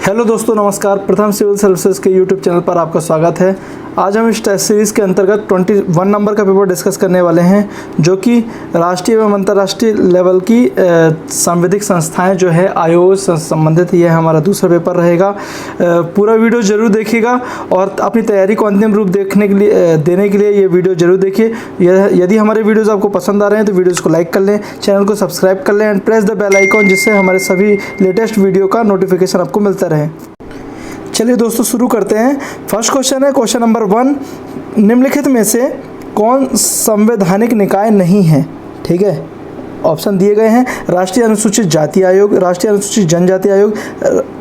Hello दोस्तों, नमस्कार। प्रथम सिविल सर्विसेज के यूट्यूब चैनल पर आपका स्वागत है। आज हम इस टेस्ट सीरीज़ के अंतर्गत 21 नंबर का पेपर डिस्कस करने वाले हैं, जो कि राष्ट्रीय एवं अंतर्राष्ट्रीय लेवल की संवैधानिक संस्थाएं जो है आयोग से संबंधित यह हमारा दूसरा पेपर रहेगा। पूरा वीडियो जरूर देखिएगा और अपनी तैयारी को अंतिम रूप देने के लिए ये वीडियो जरूर देखिए। यदि हमारे वीडियोज़ आपको पसंद आ रहे हैं तो वीडियोज़ को लाइक कर लें, चैनल को सब्सक्राइब कर लें and press the bell icon, जिससे हमारे सभी लेटेस्ट वीडियो का नोटिफिकेशन आपको मिलता रहे। चलिए दोस्तों, शुरू करते हैं। फर्स्ट क्वेश्चन है, क्वेश्चन नंबर 1, निम्नलिखित में से कौन संवैधानिक निकाय नहीं है? ठीक है, ऑप्शन दिए गए हैं। राष्ट्रीय अनुसूचित जाति आयोग, राष्ट्रीय अनुसूचित जनजाति आयोग,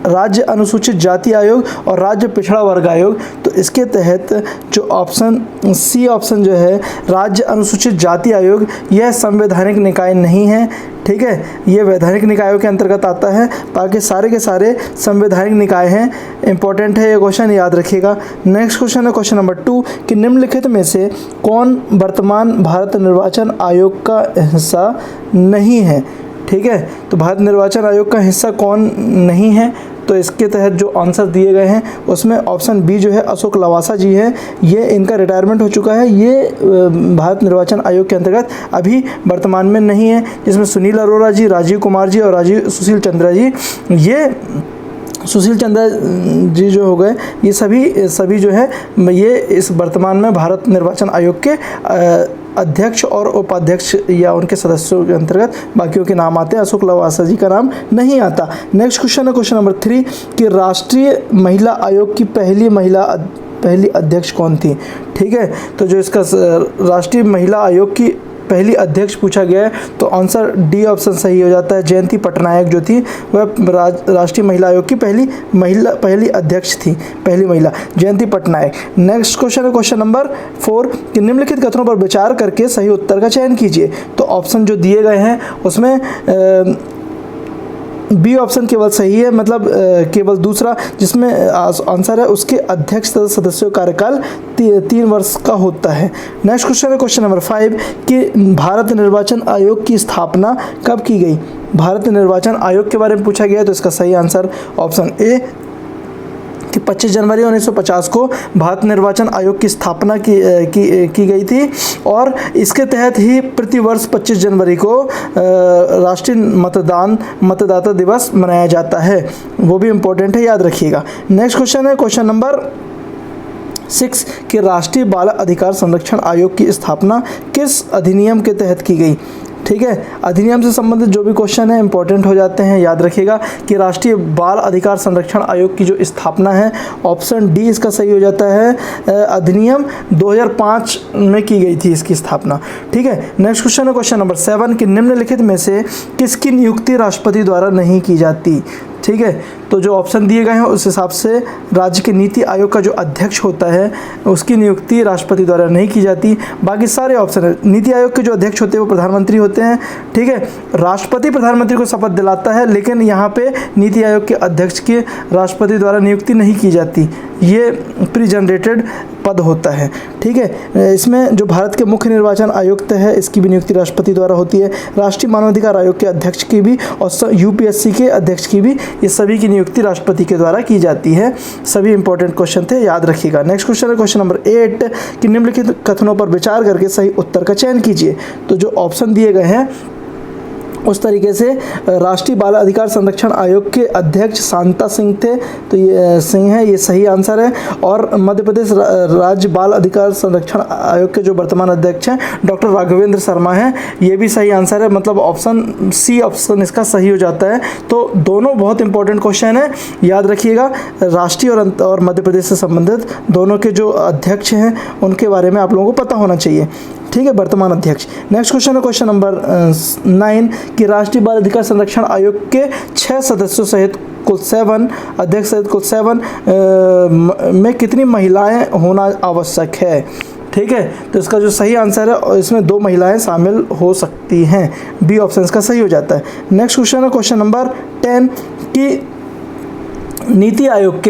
राज्य अनुसूचित जाति आयोग और राज्य पिछड़ा वर्ग आयोग। तो इसके तहत जो ऑप्शन सी ऑप्शन जो है, राज्य अनुसूचित जाति आयोग, यह संवैधानिक निकाय नहीं है। ठीक है, ये वैधानिक निकायों के अंतर्गत आता है। बाकी सारे के सारे संवैधानिक निकाय हैं। इंपॉर्टेंट है ये क्वेश्चन, याद रखिएगा। नेक्स्ट क्वेश्चन है क्वेश्चन नंबर 2 कि निम्नलिखित में से कौन वर्तमान भारत निर्वाचन आयोग का हिस्सा नहीं है? ठीक है, तो भारत निर्वाचन आयोग का हिस्सा कौन नहीं है? तो इसके तहत जो आंसर दिए गए हैं उसमें ऑप्शन बी जो है अशोक लवासा जी है। ये इनका रिटायरमेंट हो चुका है। ये भारत निर्वाचन आयोग के अंतर्गत अभी वर्तमान में नहीं है, जिसमें सुनील अरोड़ा जी, राजीव कुमार जी और सुशील चंद्रा जी, ये सुशील चंद्रा जी जो हो गए, ये सभी जो है ये इस वर्तमान में भारत निर्वाचन आयोग के अध्यक्ष और उपाध्यक्ष या उनके सदस्यों के अंतर्गत बाकियों के नाम आते हैं। अशोक लवासा जी का नाम नहीं आता। नेक्स्ट क्वेश्चन है क्वेश्चन नंबर 3 कि राष्ट्रीय महिला आयोग की पहली अध्यक्ष कौन थी? ठीक है, तो जो इसका राष्ट्रीय महिला आयोग की पहली अध्यक्ष पूछा गया है तो आंसर डी ऑप्शन सही हो जाता है। जयंती पटनायक जो थी वह राष्ट्रीय महिला आयोग की पहली अध्यक्ष थी, पहली महिला जयंती पटनायक। नेक्स्ट क्वेश्चन है क्वेश्चन नंबर 4 कि निम्नलिखित कथनों पर विचार करके सही उत्तर का चयन कीजिए। तो ऑप्शन जो दिए गए हैं उसमें बी ऑप्शन केवल सही है, मतलब केवल दूसरा जिसमें आंसर है उसके अध्यक्ष सदस्यों का कार्यकाल 3 वर्ष का होता है। नेक्स्ट क्वेश्चन है क्वेश्चन नंबर 5 कि भारत निर्वाचन आयोग की स्थापना कब की गई? भारत निर्वाचन आयोग के बारे में पूछा गया है तो इसका सही आंसर ऑप्शन ए कि 25 जनवरी 1950 को भारत निर्वाचन आयोग की स्थापना की गई थी और इसके तहत ही प्रतिवर्ष 25 जनवरी को राष्ट्रीय मतदाता दिवस मनाया जाता है। वो भी इम्पोर्टेंट है, याद रखिएगा। नेक्स्ट क्वेश्चन है क्वेश्चन नंबर 6 कि राष्ट्रीय बाल अधिकार संरक्षण आयोग की स्थापना किस अधिनियम के तहत की गई? ठीक है, अधिनियम से संबंधित जो भी क्वेश्चन है इंपॉर्टेंट हो जाते हैं, याद रखिएगा कि राष्ट्रीय बाल अधिकार संरक्षण आयोग की जो स्थापना है ऑप्शन डी इसका सही हो जाता है। अधिनियम 2005 में की गई थी इसकी स्थापना। ठीक है, नेक्स्ट क्वेश्चन है क्वेश्चन नंबर 7 कि निम्नलिखित में से किसकी नियुक्ति राष्ट्रपति द्वारा नहीं की जाती? ठीक है, तो जो ऑप्शन दिए गए हैं उस हिसाब से राज्य के नीति आयोग का जो अध्यक्ष होता है उसकी नियुक्ति राष्ट्रपति द्वारा नहीं की जाती। बाकी सारे ऑप्शन है। नीति आयोग के जो अध्यक्ष होते हैं वो प्रधानमंत्री होते हैं। ठीक है, राष्ट्रपति प्रधानमंत्री को शपथ दिलाता है, लेकिन यहाँ पे नीति आयोग के अध्यक्ष की राष्ट्रपति द्वारा नियुक्ति नहीं की जाती। ये प्री जनरेटेड पद होता है। ठीक है, इसमें जो भारत के मुख्य निर्वाचन आयुक्त है इसकी भी नियुक्ति राष्ट्रपति द्वारा होती है। राष्ट्रीय मानवाधिकार आयोग के अध्यक्ष की भी और यूपीएससी के अध्यक्ष की भी, ये सभी की नियुक्ति राष्ट्रपति के द्वारा की जाती है। सभी इंपॉर्टेंट क्वेश्चन थे, याद रखिएगा। नेक्स्ट क्वेश्चन है क्वेश्चन नंबर 8 कि निम्नलिखित कथनों पर विचार करके सही उत्तर का चयन कीजिए। तो जो ऑप्शन दिए गए हैं उस तरीके से राष्ट्रीय बाल अधिकार संरक्षण आयोग के अध्यक्ष शांता सिंह थे, तो ये सिंह है, ये सही आंसर है। और मध्य प्रदेश राज्य बाल अधिकार संरक्षण आयोग के जो वर्तमान अध्यक्ष हैं डॉक्टर राघवेंद्र शर्मा हैं, ये भी सही आंसर है, मतलब ऑप्शन सी ऑप्शन इसका सही हो जाता है। तो दोनों बहुत इंपॉर्टेंट क्वेश्चन है, याद रखिएगा। राष्ट्रीय और मध्य प्रदेश से संबंधित दोनों के जो अध्यक्ष हैं उनके बारे में आप लोगों को पता होना चाहिए। ठीक है, वर्तमान अध्यक्ष। नेक्स्ट क्वेश्चन है क्वेश्चन नंबर 9 कि राष्ट्रीय बाल अधिकार संरक्षण आयोग के 6 सदस्यों सहित कुल 7 अध्यक्ष सहित कुल 7 में कितनी महिलाएं होना आवश्यक है? ठीक है, तो इसका जो सही आंसर है इसमें 2 महिलाएं शामिल हो सकती हैं। बी ऑप्शन इसका सही हो जाता है। नेक्स्ट क्वेश्चन है क्वेश्चन नंबर 10 कि नीति आयोग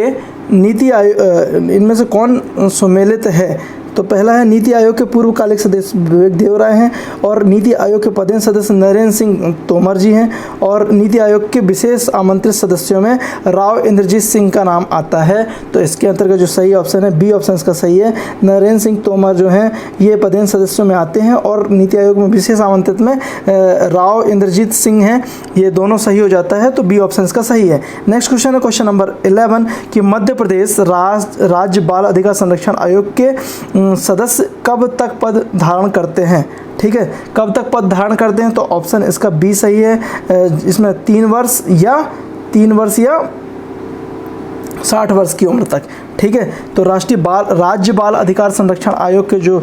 इनमें से कौन सम्मिलित है? तो पहला है नीति आयोग के पूर्वकालिक सदस्य विवेक देवराय हैं, और नीति आयोग के पदेन सदस्य नरेंद्र सिंह तोमर जी हैं, और नीति आयोग के विशेष आमंत्रित सदस्यों में राव इंद्रजीत सिंह का नाम आता है। तो इसके अंतर्गत जो सही ऑप्शन है बी ऑप्शन इसका सही है। नरेंद्र सिंह तोमर जो हैं ये पदेन सदस्यों में आते हैं, और नीति आयोग में विशेष आमंत्रित में राव इंद्रजीत सिंह हैं। ये दोनों सही हो जाता है, तो बी ऑप्शन इसका सही है। नेक्स्ट क्वेश्चन है क्वेश्चन नंबर 11 कि मध्य प्रदेश राज्य बाल अधिकार संरक्षण आयोग के सदस्य कब तक पद धारण करते हैं? ठीक है, कब तक पद धारण करते हैं? तो ऑप्शन इसका बी सही है। इसमें 3 वर्ष या 60 वर्ष की उम्र तक। ठीक है, तो राज्य बाल अधिकार संरक्षण आयोग के जो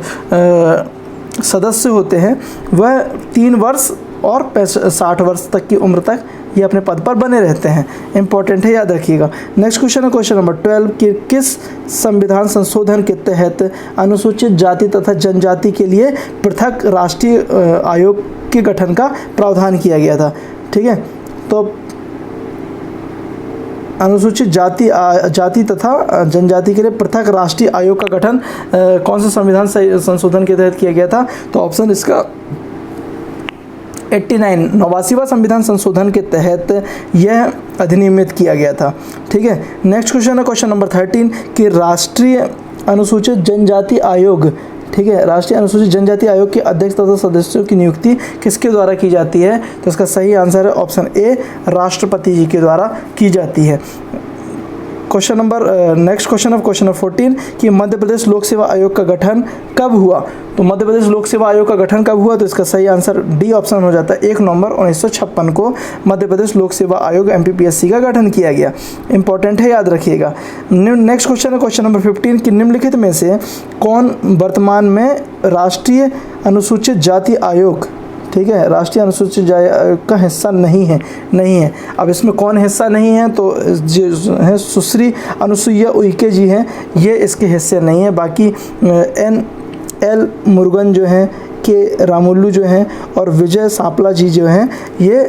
सदस्य होते हैं वह 3 वर्ष और 60 वर्ष तक की उम्र तक ये अपने पद पर बने रहते हैं। इंपॉर्टेंट है, याद रखिएगा। नेक्स्ट क्वेश्चन है क्वेश्चन नंबर 12 कि किस संविधान संशोधन के तहत अनुसूचित जाति तथा जनजाति के लिए पृथक राष्ट्रीय आयोग के गठन का प्रावधान किया गया था? ठीक है, तो अनुसूचित जाति तथा जनजाति के लिए पृथक राष्ट्रीय आयोग का गठन कौन से संविधान संशोधन के तहत किया गया था? तो ऑप्शन इसका 89वां संविधान संशोधन के तहत यह अधिनियमित किया गया था। ठीक है, नेक्स्ट क्वेश्चन है क्वेश्चन नंबर 13 कि राष्ट्रीय अनुसूचित जनजाति आयोग, ठीक है, राष्ट्रीय अनुसूचित जनजाति आयोग के अध्यक्ष तथा सदस्यों की नियुक्ति किसके द्वारा की जाती है? तो इसका सही आंसर है ऑप्शन ए, राष्ट्रपति जी के द्वारा की जाती है। Question number next question of question number 14 कि मध्य प्रदेश लोक सेवा आयोग का गठन कब हुआ? तो मध्य प्रदेश लोक सेवा आयोग का गठन कब हुआ? तो इसका सही आंसर डी ऑप्शन हो जाता है। 1 नवंबर 1956 को मध्य प्रदेश लोक सेवा आयोग MPPSC का गठन किया गया। इंपॉर्टेंट है, याद रखिएगा। नेक्स्ट क्वेश्चन है क्वेश्चन नंबर 15 कि निम्नलिखित में से कौन वर्तमान में राष्ट्रीय अनुसूचित जाति आयोग, ठीक है, राष्ट्रीय अनुसूचित जाति आयोग का हिस्सा नहीं है? अब इसमें कौन हिस्सा नहीं है? तो जो है सुश्री अनुसुईया उइके जी हैं, ये इसके हिस्से नहीं है। बाकी NL मुरुगन जो हैं, के रामुलु जो हैं, और विजय सापला जी जो हैं, ये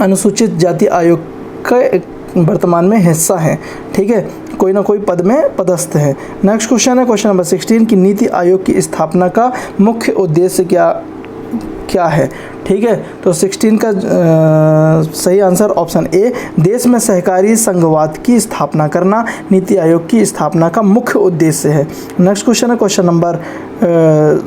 अनुसूचित जाति आयोग का वर्तमान में हिस्सा है। ठीक है, कोई ना कोई पद में पदस्थ है। नेक्स्ट क्वेश्चन है क्वेश्चन नंबर 16 कि नीति आयोग की स्थापना का मुख्य उद्देश्य क्या है? ठीक है, तो 16 का सही आंसर ऑप्शन ए, देश में सहकारी संघवाद की स्थापना करना नीति आयोग की स्थापना का मुख्य उद्देश्य है। नेक्स्ट क्वेश्चन है क्वेश्चन नंबर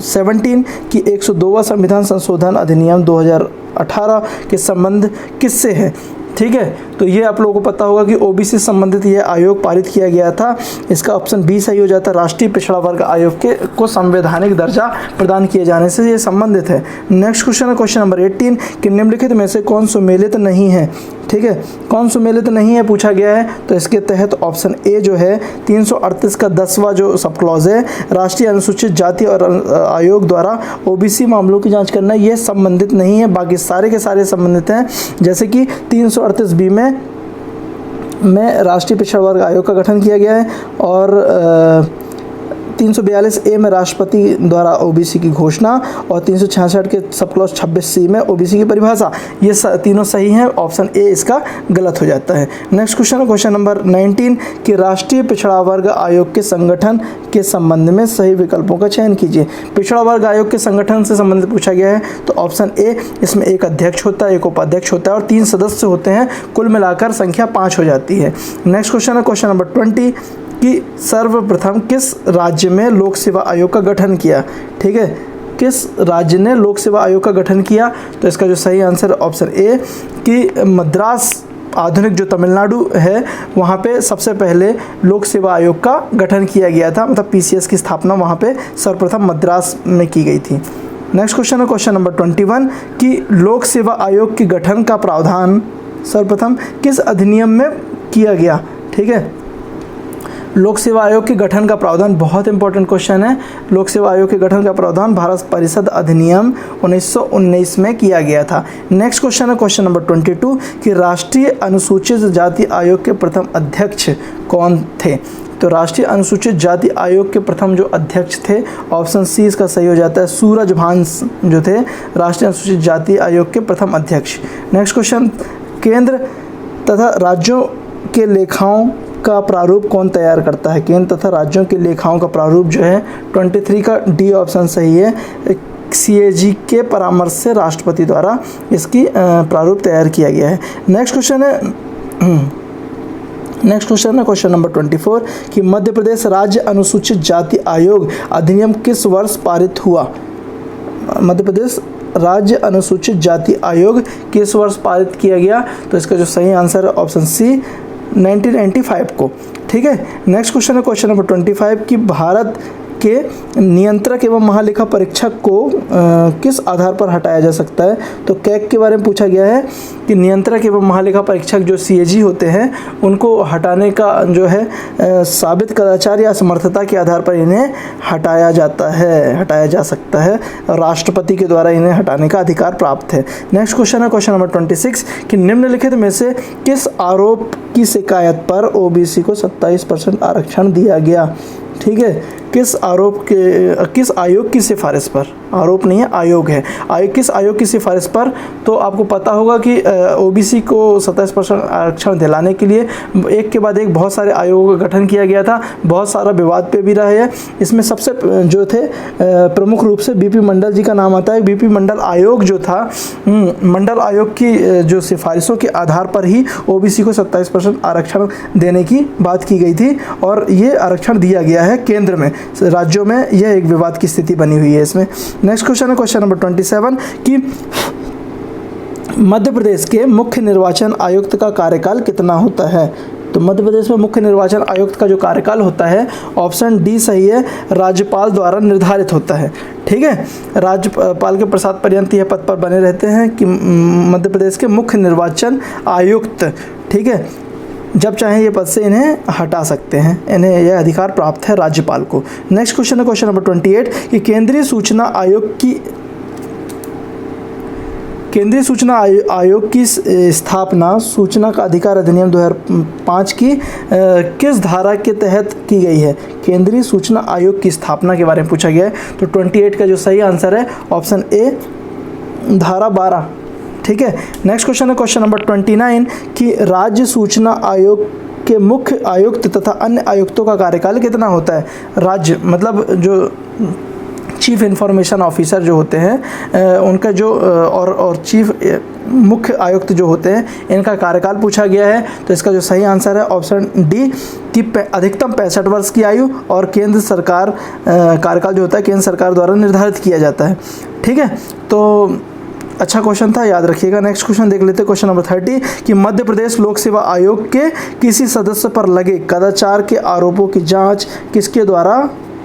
17 कि 102वां संविधान संशोधन अधिनियम 2018 के संबंध किससे है? ठीक है, तो ये आप लोगों को पता होगा कि OBC संबंधित ये आयोग पारित किया गया था। इसका ऑप्शन बी सही हो जाता है। राष्ट्रीय पिछड़ा वर्ग आयोग को संवैधानिक दर्जा प्रदान किए जाने से ये संबंधित है। नेक्स्ट क्वेश्चन है क्वेश्चन नंबर 18 कि निम्नलिखित में से कौन सुमेलित नहीं है? ठीक है, कौन सुमेलित नहीं है पूछा गया है, तो इसके तहत ऑप्शन ए जो है 338 का 10वां जो सब क्लॉज है, राष्ट्रीय अनुसूचित जाति और आयोग द्वारा OBC मामलों की जांच करना, ये संबंधित नहीं है। बाकी सारे के सारे संबंधित हैं, जैसे कि 338 बी में राष्ट्रीय पिछड़ा वर्ग आयोग का गठन किया गया है, और 342 ए में राष्ट्रपति द्वारा OBC की घोषणा, और 366 के सब क्लॉज 26 सी में OBC की परिभाषा, ये तीनों सही हैं। ऑप्शन ए इसका गलत हो जाता है। नेक्स्ट क्वेश्चन है क्वेश्चन नंबर 19 कि राष्ट्रीय पिछड़ा वर्ग आयोग के संगठन के संबंध में सही विकल्पों का चयन कीजिए। पिछड़ा वर्ग आयोग के संगठन से संबंधित पूछा गया है, तो ऑप्शन ए, इसमें एक अध्यक्ष होता है, एक उपाध्यक्ष होता है, और 3 सदस्य होते हैं, कुल मिलाकर संख्या 5 हो जाती है। नेक्स्ट क्वेश्चन है क्वेश्चन नंबर 20 कि सर्वप्रथम किस राज्य में लोक सेवा आयोग का गठन किया? ठीक है, किस राज्य ने लोक सेवा आयोग का गठन किया? तो इसका जो सही आंसर ऑप्शन ए कि मद्रास, आधुनिक जो तमिलनाडु है, वहाँ पे सबसे पहले लोक सेवा आयोग का गठन किया गया था। मतलब PCS की स्थापना वहाँ पे सर्वप्रथम मद्रास में की गई थी। नेक्स्ट क्वेश्चन है क्वेश्चन नंबर 21 कि लोक सेवा आयोग के गठन का प्रावधान सर्वप्रथम किस अधिनियम में किया गया? ठीक है, लोक सेवा आयोग के गठन का प्रावधान, बहुत इंपॉर्टेंट क्वेश्चन है। लोक सेवा आयोग के गठन का प्रावधान भारत परिषद अधिनियम 1919 में किया गया था। नेक्स्ट क्वेश्चन है क्वेश्चन नंबर 22 कि राष्ट्रीय अनुसूचित जाति आयोग के प्रथम अध्यक्ष कौन थे? तो राष्ट्रीय अनुसूचित जाति आयोग के प्रथम जो अध्यक्ष थे, ऑप्शन सी इसका सही हो जाता है, सूरजभान जो थे राष्ट्रीय अनुसूचित जाति आयोग के प्रथम अध्यक्ष। नेक्स्ट क्वेश्चन, केंद्र तथा राज्यों के लेखाओं का प्रारूप कौन तैयार करता है? केंद्र तथा राज्यों के लेखाओं का प्रारूप जो है 23 का डी ऑप्शन सही है। CAG के परामर्श से राष्ट्रपति द्वारा इसकी प्रारूप तैयार किया गया है। नेक्स्ट क्वेश्चन है क्वेश्चन नंबर 24 कि मध्य प्रदेश राज्य अनुसूचित जाति आयोग अधिनियम किस वर्ष पारित हुआ? मध्य प्रदेश राज्य अनुसूचित जाति आयोग किस वर्ष पारित किया गया? तो इसका जो सही आंसर है ऑप्शन सी 1995 को। ठीक है। नेक्स्ट क्वेश्चन है क्वेश्चन नंबर 25 कि भारत के नियंत्रक एवं महालेखा परीक्षक को किस आधार पर हटाया जा सकता है? तो कैग के बारे में पूछा गया है कि नियंत्रक एवं महालेखा परीक्षक जो CAG होते हैं उनको हटाने का जो है साबित कदाचार या असमर्थता के आधार पर इन्हें हटाया जा सकता है। राष्ट्रपति के द्वारा इन्हें हटाने का अधिकार प्राप्त है। नेक्स्ट क्वेश्चन है क्वेश्चन नंबर 26 कि निम्नलिखित में से किस आरोप की शिकायत पर OBC को 27% आरक्षण दिया गया? ठीक है। किस आयोग की सिफारिश पर? आरोप नहीं है, आयोग है। किस आयोग की सिफारिश पर? तो आपको पता होगा कि OBC को 27% आरक्षण दिलाने के लिए एक के बाद एक बहुत सारे आयोगों का गठन किया गया था। बहुत सारा विवाद पे भी रहा है। इसमें सबसे जो थे प्रमुख रूप से BP मंडल जी का नाम आता है। BP मंडल आयोग जो था, मंडल आयोग की जो सिफारिशों के आधार पर ही OBC को 27% आरक्षण देने की बात की गई थी और ये आरक्षण दिया गया है केंद्र में। राज्यों में यह एक विवाद की स्थिति बनी हुई है इसमें। नेक्स्ट क्वेश्चन है क्वेश्चन नंबर 27 कि मध्य प्रदेश के मुख्य निर्वाचन आयुक्त का कार्यकाल कितना होता है? तो मध्य प्रदेश में मुख्य निर्वाचन आयुक्त का जो कार्यकाल होता है ऑप्शन डी सही है, राज्यपाल द्वारा निर्धारित होता है। ठीक है। राज्यपाल के प्रसाद पर्यंत यह पद पर बने रहते हैं कि मध्य प्रदेश के मुख्य निर्वाचन आयुक्त। ठीक है। जब चाहे ये पद से इन्हें हटा सकते हैं, इन्हें यह अधिकार प्राप्त है राज्यपाल को। नेक्स्ट क्वेश्चन है क्वेश्चन नंबर 28 कि केंद्रीय सूचना आयोग की स्थापना सूचना का अधिकार अधिनियम 2005 की किस धारा के तहत की गई है? केंद्रीय सूचना आयोग की स्थापना के बारे में पूछा गया है। तो 28 का जो सही आंसर है ऑप्शन ए धारा 12। ठीक है। नेक्स्ट क्वेश्चन है क्वेश्चन नंबर 29 कि राज्य सूचना आयोग के मुख्य आयुक्त तथा अन्य आयुक्तों का कार्यकाल कितना होता है? राज्य मतलब जो चीफ इंफॉर्मेशन ऑफिसर जो होते हैं उनका जो और चीफ मुख्य आयुक्त जो होते हैं इनका कार्यकाल पूछा गया है। तो इसका जो सही आंसर है ऑप्शन डी कि अधिकतम 65 वर्ष की आयु और केंद्र सरकार कार्यकाल जो होता है केंद्र सरकार द्वारा निर्धारित किया जाता है। ठीक है। तो अच्छा क्वेश्चन था, याद रखिएगा। नेक्स्ट क्वेश्चन देख लेते हैं क्वेश्चन नंबर 30 कि मध्य प्रदेश लोक सेवा आयोग के किसी सदस्य पर लगे कदाचार के आरोपों की जांच किसके द्वारा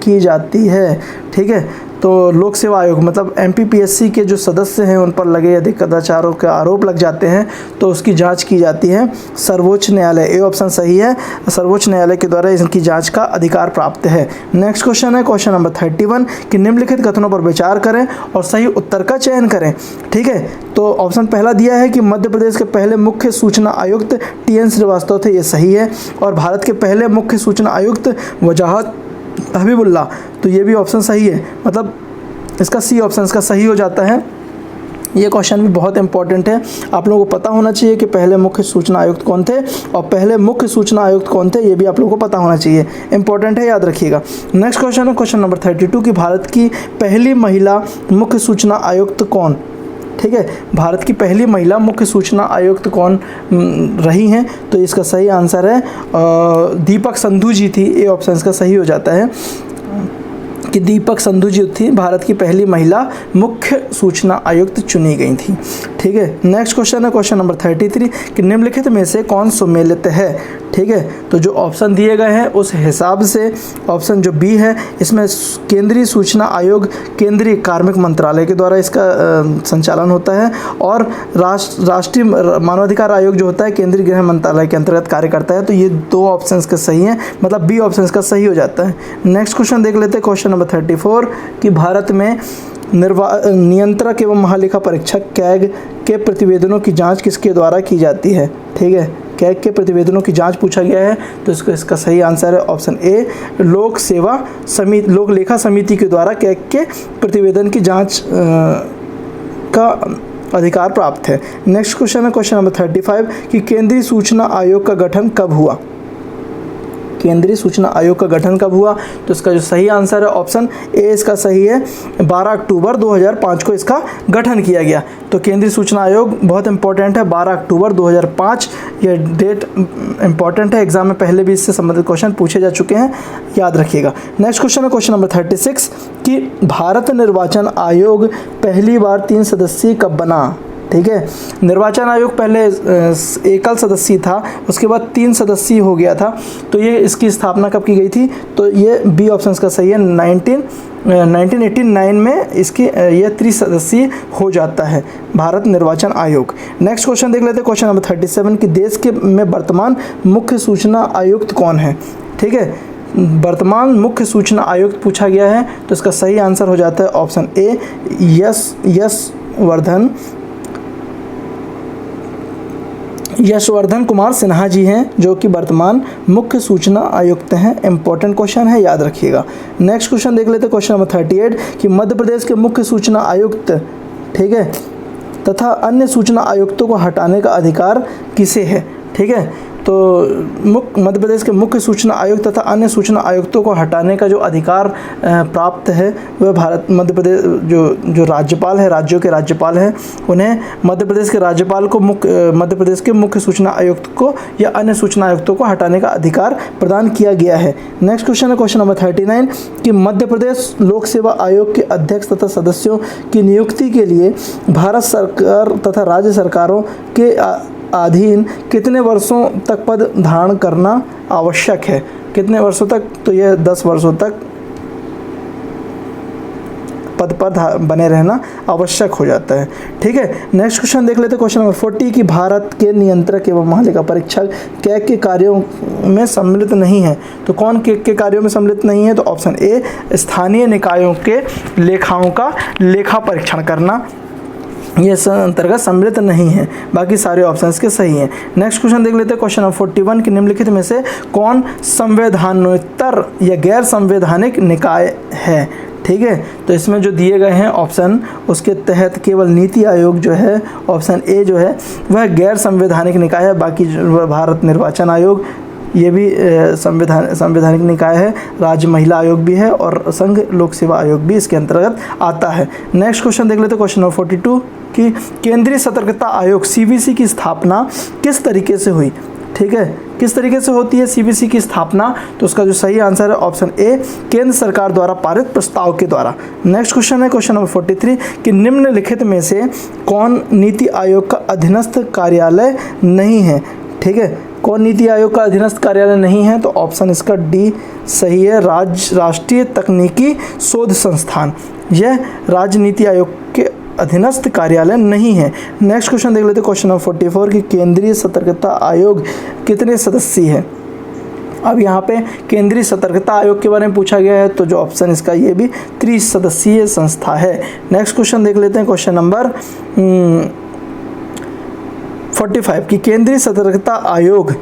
की जाती है? ठीक है। तो लोक सेवा आयोग मतलब MPPSC के जो सदस्य हैं उन पर लगे यदि कदाचारों के आरोप लग जाते हैं तो उसकी जांच की जाती है सर्वोच्च न्यायालय। ए ऑप्शन सही है, सर्वोच्च न्यायालय के द्वारा इनकी जांच का अधिकार प्राप्त है। नेक्स्ट क्वेश्चन है क्वेश्चन नंबर 31 कि निम्नलिखित कथनों पर विचार करें और सही उत्तर का चयन करें। ठीक है। तो ऑप्शन पहला दिया है कि मध्य प्रदेश के पहले मुख्य सूचना आयुक्त TN श्रीवास्तव थे, ये सही है। और भारत के पहले मुख्य सूचना आयुक्त वजाहत हबीबुल्ला, तो ये भी ऑप्शन सही है। मतलब इसका सी ऑप्शन इसका सही हो जाता है। ये क्वेश्चन भी बहुत इंपॉर्टेंट है, आप लोगों को पता होना चाहिए कि पहले मुख्य सूचना आयुक्त कौन थे और पहले मुख्य सूचना आयुक्त कौन थे, ये भी आप लोगों को पता होना चाहिए, इंपॉर्टेंट है, याद रखिएगा। नेक्स्ट क्वेश्चन है क्वेश्चन नंबर 32 कि भारत की पहली महिला मुख्य सूचना आयुक्त कौन? ठीक है। भारत की पहली महिला मुख्य सूचना आयुक्त कौन रही हैं? तो इसका सही आंसर है दीपक संधू जी थी। ए ऑप्शन इसका सही हो जाता है कि दीपक संधू जी थी भारत की पहली महिला मुख्य सूचना आयुक्त चुनी गई थी। ठीक है। नेक्स्ट क्वेश्चन है क्वेश्चन नंबर 33 कि निम्नलिखित में से कौन सुमेलित है? ठीक है। तो जो ऑप्शन दिए गए हैं उस हिसाब से ऑप्शन जो बी है इसमें केंद्रीय सूचना आयोग केंद्रीय कार्मिक मंत्रालय के द्वारा इसका संचालन होता है और राष्ट्रीय मानवाधिकार आयोग जो होता है केंद्रीय गृह मंत्रालय के अंतर्गत कार्य करता है। तो ये दो ऑप्शन का सही है, मतलब बी ऑप्शन का सही हो जाता है। नेक्स्ट क्वेश्चन देख लेते हैं क्वेश्चन नंबर 34 कि भारत में नियंत्रक एवं महालेखा परीक्षक कैग के प्रतिवेदनों की जांच किसके द्वारा की जाती है? ठीक है। कैग के प्रतिवेदनों की जांच पूछा गया है तो इसका सही आंसर है ऑप्शन ए लोक लेखा समिति के द्वारा कैग के प्रतिवेदन की जांच का अधिकार प्राप्त है। नेक्स्ट क्वेश्चन है क्वेश्चन नंबर 35 कि केंद्रीय सूचना आयोग का गठन कब हुआ? केंद्रीय सूचना आयोग का गठन कब हुआ? तो इसका जो सही आंसर है ऑप्शन ए इसका सही है, 12 अक्टूबर 2005 को इसका गठन किया गया। तो केंद्रीय सूचना आयोग बहुत इंपॉर्टेंट है, 12 अक्टूबर 2005 ये डेट इंपॉर्टेंट है, एग्जाम में पहले भी इससे संबंधित क्वेश्चन पूछे जा चुके हैं, याद रखिएगा। नेक्स्ट क्वेश्चन है क्वेश्चन नंबर 36 कि भारत निर्वाचन आयोग पहली बार 3 सदस्यीय कब बना? ठीक है, निर्वाचन आयोग पहले एकल सदस्यीय था, उसके बाद 3 सदस्यीय हो गया था। तो ये इसकी स्थापना कब की गई थी? तो ये बी ऑप्शन का सही है, 1989 में इसकी ये 3 सदस्यीय हो जाता है भारत निर्वाचन आयोग। नेक्स्ट क्वेश्चन देख लेते हैं क्वेश्चन नंबर 37 कि देश के में वर्तमान मुख्य सूचना आयुक्त कौन है? ठीक है, वर्तमान मुख्य सूचना आयुक्त पूछा गया है, तो इसका सही आंसर हो जाता है ऑप्शन ए, यशवर्धन कुमार सिन्हा जी हैं, जो कि वर्तमान मुख्य सूचना आयुक्त हैं। इंपॉर्टेंट क्वेश्चन है, याद रखिएगा। नेक्स्ट क्वेश्चन देख लेते हैं क्वेश्चन नंबर 38 कि मध्य प्रदेश के मुख्य सूचना आयुक्त, ठीक है, तथा अन्य सूचना आयुक्तों को हटाने का अधिकार किसे है? ठीक है, तो मध्य प्रदेश के मुख्य सूचना आयुक्त तथा अन्य सूचना आयुक्तों को हटाने का जो अधिकार प्राप्त है वह मध्य प्रदेश जो राज्यपाल है, राज्यों के राज्यपाल हैं, उन्हें मध्य प्रदेश के राज्यपाल को मध्य प्रदेश के मुख्य सूचना आयुक्त को या अन्य सूचना आयुक्तों को हटाने का अधिकार प्रदान किया गया है। नेक्स्ट क्वेश्चन है क्वेश्चन नंबर 39 कि मध्य प्रदेश लोक सेवा आयोग के अध्यक्ष तथा सदस्यों की नियुक्ति के लिए भारत सरकार तथा राज्य सरकारों के अधीन कितने वर्षों तक पद धारण करना आवश्यक है? कितने वर्षों तक? तो यह 10 वर्षों तक पद पर बने रहना आवश्यक हो जाता है। ठीक है, नेक्स्ट क्वेश्चन देख लेते हैं क्वेश्चन नंबर 40 कि भारत के नियंत्रक एवं महालेखा परीक्षक के कार्यों में सम्मिलित नहीं है। तो कौन के कार्यों में सम्मिलित नहीं है? तो ऑप्शन ए, स्थानीय निकायों के लेखाओं का लेखा परीक्षण करना, ये अंतर्गत सम्मिलित नहीं है, बाकी सारे ऑप्शंस के सही हैं। नेक्स्ट क्वेश्चन देख लेते हैं क्वेश्चन नंबर 41 कि निम्नलिखित में से कौन संवैधानोत्तर या गैर संवैधानिक निकाय है? ठीक है, तो इसमें जो दिए गए हैं ऑप्शन, उसके तहत केवल नीति आयोग जो है, ऑप्शन ए जो है वह गैर संवैधानिक निकाय है, बाकी भारत निर्वाचन आयोग ये भी संवैधानिक निकाय है, राज्य महिला आयोग भी है और संघ लोक सेवा आयोग भी इसके अंतर्गत आता है। नेक्स्ट क्वेश्चन देख लेते हैं क्वेश्चन नंबर 42 कि केंद्रीय सतर्कता आयोग सीबीसी की स्थापना किस तरीके से हुई? ठीक है, किस तरीके से होती है सीबीसी की स्थापना? तो उसका जो सही आंसर है ऑप्शन ए, केंद्र सरकार द्वारा पारित प्रस्ताव के द्वारा। नेक्स्ट क्वेश्चन है क्वेश्चन नंबर 43 कि निम्नलिखित में से कौन नीति आयोग का अधीनस्थ कार्यालय नहीं है? ठीक है, कौन नीति आयोग का अधीनस्थ कार्यालय नहीं है? तो ऑप्शन इसका डी सही है, राष्ट्रीय तकनीकी शोध संस्थान, यह राज्य नीति आयोग के अधीनस्थ कार्यालय नहीं है। नेक्स्ट क्वेश्चन देख लेते हैं क्वेश्चन नंबर 44 कि केंद्रीय सतर्कता आयोग कितने सदस्यीय है? अब यहाँ पे केंद्रीय सतर्कता आयोग के बारे में पूछा गया है, तो जो ऑप्शन इसका ये भी 30 सदस्यीय संस्था है। नेक्स्ट क्वेश्चन देख लेते हैं क्वेश्चन नंबर 45 कि केंद्रीय सतर्कता आयोग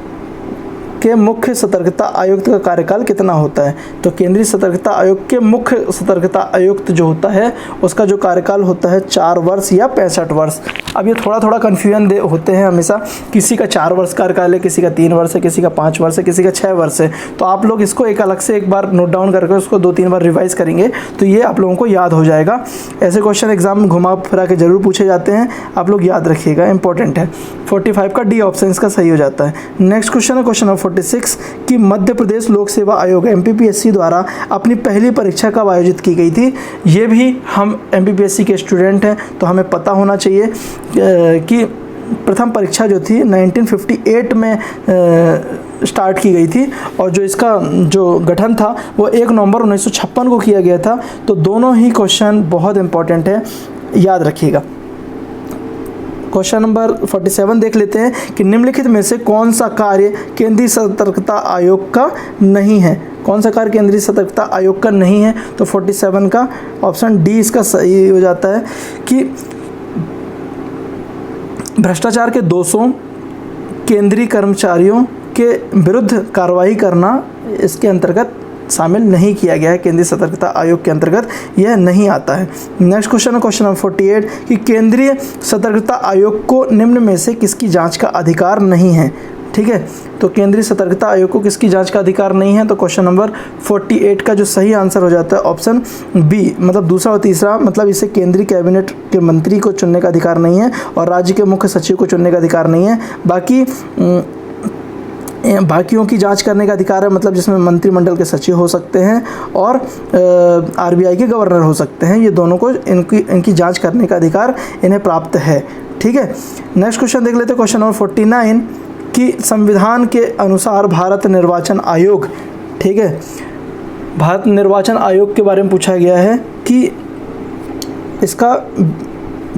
के मुख्य सतर्कता आयुक्त का कार्यकाल कितना होता है? तो केंद्रीय सतर्कता आयोग के मुख्य सतर्कता आयुक्त जो होता है उसका जो कार्यकाल होता है 4 वर्ष या 65 वर्ष। अब ये थोड़ा कन्फ्यूजन होते हैं हमेशा, किसी का 4 वर्ष कार्यकाल है, किसी का 3 वर्ष है, किसी का 5 वर्ष है, किसी का 6 वर्ष है। तो आप लोग इसको एक अलग से एक बार नोट डाउन करके उसको 2-3 बार रिवाइज करेंगे तो ये आप लोगों को याद हो जाएगा। ऐसे क्वेश्चन एग्जाम में घुमा फिरा के जरूर पूछे जाते हैं, आप लोग याद रखिएगा, इंपॉर्टेंट है। 45 का डी ऑप्शन इसका सही हो जाता है। नेक्स्ट क्वेश्चन है क्वेश्चन नंबर 46 कि मध्य प्रदेश लोक सेवा आयोग एमपीपीएससी द्वारा अपनी पहली परीक्षा कब आयोजित की गई थी? ये भी हम एमपीपीएससी के स्टूडेंट हैं तो हमें पता होना चाहिए कि प्रथम परीक्षा जो थी 1958 में स्टार्ट की गई थी और जो इसका जो गठन था वो 1 नवंबर 1956 को किया गया था। तो दोनों ही क्वेश्चन बहुत इंपॉर्टेंट है, याद रखिएगा। क्वेश्चन नंबर 47 देख लेते हैं कि निम्नलिखित में से कौन सा कार्य केंद्रीय सतर्कता आयोग का नहीं है? कौन सा कार्य केंद्रीय सतर्कता आयोग का नहीं है? तो 47 का ऑप्शन डी इसका सही हो जाता है कि भ्रष्टाचार के दोषों, केंद्रीय कर्मचारियों के विरुद्ध कार्रवाई करना इसके अंतर्गत शामिल नहीं किया गया है, केंद्रीय सतर्कता आयोग के अंतर्गत यह नहीं आता है। नेक्स्ट क्वेश्चन है क्वेश्चन नंबर 48 कि केंद्रीय सतर्कता आयोग को निम्न में से किसकी जांच का अधिकार नहीं है? ठीक ठीक है। तो केंद्रीय सतर्कता आयोग को किसकी जांच का अधिकार नहीं है? तो क्वेश्चन नंबर 48 का जो सही आंसर हो जाता है ऑप्शन बी, मतलब दूसरा और तीसरा, मतलब इसे केंद्रीय कैबिनेट के मंत्री को चुनने का अधिकार नहीं है और राज्य के मुख्य सचिव को चुनने का अधिकार नहीं है। बाकियों की जांच करने का अधिकार है, मतलब जिसमें मंत्रिमंडल के सचिव हो सकते हैं और आरबीआई के गवर्नर हो सकते हैं। ये दोनों को इनकी जांच करने का अधिकार इन्हें प्राप्त है, ठीक है। नेक्स्ट क्वेश्चन देख लेते हैं, क्वेश्चन नंबर 49 कि संविधान के अनुसार भारत निर्वाचन आयोग, ठीक है, भारत निर्वाचन आयोग के बारे में पूछा गया है कि इसका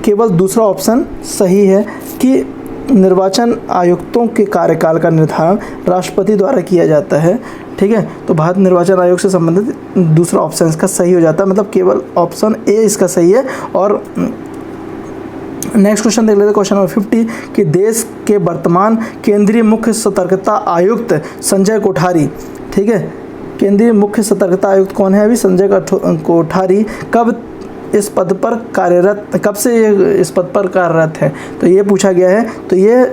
केवल दूसरा ऑप्शन सही है कि निर्वाचन आयुक्तों के कार्यकाल का निर्धारण राष्ट्रपति द्वारा किया जाता है, ठीक है। तो भारत निर्वाचन आयोग से संबंधित दूसरा ऑप्शन इसका सही हो जाता है, मतलब केवल ऑप्शन ए इसका सही है। और नेक्स्ट क्वेश्चन देख लेते हैं, क्वेश्चन नंबर 50 कि देश के वर्तमान केंद्रीय मुख्य सतर्कता आयुक्त संजय कोठारी, ठीक है, केंद्रीय मुख्य सतर्कता आयुक्त कौन है अभी? संजय कोठारी कब इस पद पर कार्यरत, कब से ये इस पद पर कार्यरत है? तो ये पूछा गया है। तो ये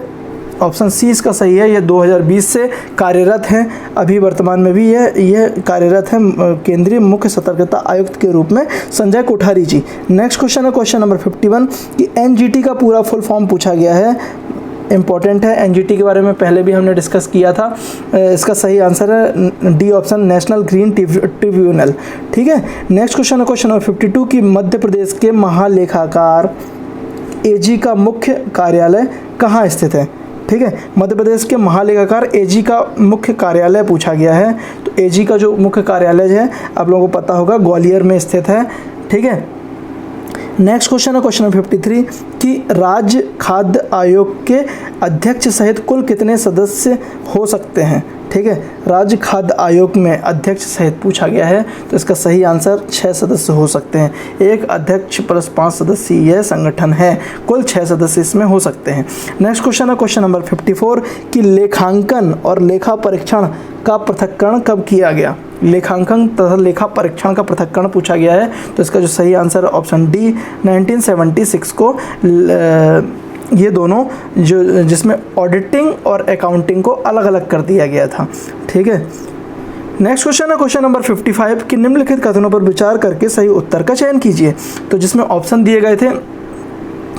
ऑप्शन सी इसका सही है, ये 2020 से कार्यरत हैं, अभी वर्तमान में भी ये कार्यरत हैं केंद्रीय मुख्य सतर्कता आयुक्त के रूप में संजय कोठारी जी। नेक्स्ट क्वेश्चन है क्वेश्चन नंबर 51 कि एनजीटी का पूरा फुल फॉर्म पूछा गया है, इम्पॉर्टेंट है। एनजीटी के बारे में पहले भी हमने डिस्कस किया था। इसका सही आंसर है D option, national green tribunal, ठीक है। नेक्स्ट क्वेश्चन है क्वेश्चन नंबर 52 कि मध्य प्रदेश के महालेखाकार एजी का मुख्य कार्यालय कहाँ स्थित है? ठीक है, मध्य प्रदेश के महालेखाकार एजी का मुख्य कार्यालय पूछा गया है। तो एजी का जो मुख्य कार्यालय है आप लोगों को पता होगा ग्वालियर में स्थित है, ठीक है। नेक्स्ट क्वेश्चन है क्वेश्चन नंबर 53 कि राज्य खाद्य आयोग के अध्यक्ष सहित कुल कितने सदस्य हो सकते हैं? ठीक है, राज्य खाद्य आयोग में अध्यक्ष सहित पूछा गया है, तो इसका सही आंसर 6 सदस्य हो सकते हैं। एक अध्यक्ष प्लस 5 सदस्य यह संगठन है, कुल 6 सदस्य इसमें हो सकते हैं। नेक्स्ट क्वेश्चन है क्वेश्चन नंबर 54 कि लेखांकन और लेखा परीक्षण का पृथक्करण कब किया गया? लेखांकन तथा लेखा परीक्षण का पृथक्करण पूछा गया है, तो इसका जो सही आंसर है ऑप्शन डी 1976 को ये दोनों जो जिसमें ऑडिटिंग और अकाउंटिंग को अलग अलग कर दिया गया था, ठीक है। नेक्स्ट क्वेश्चन है क्वेश्चन नंबर 55 कि निम्नलिखित कथनों पर विचार करके सही उत्तर का चयन कीजिए। तो जिसमें ऑप्शन दिए गए थे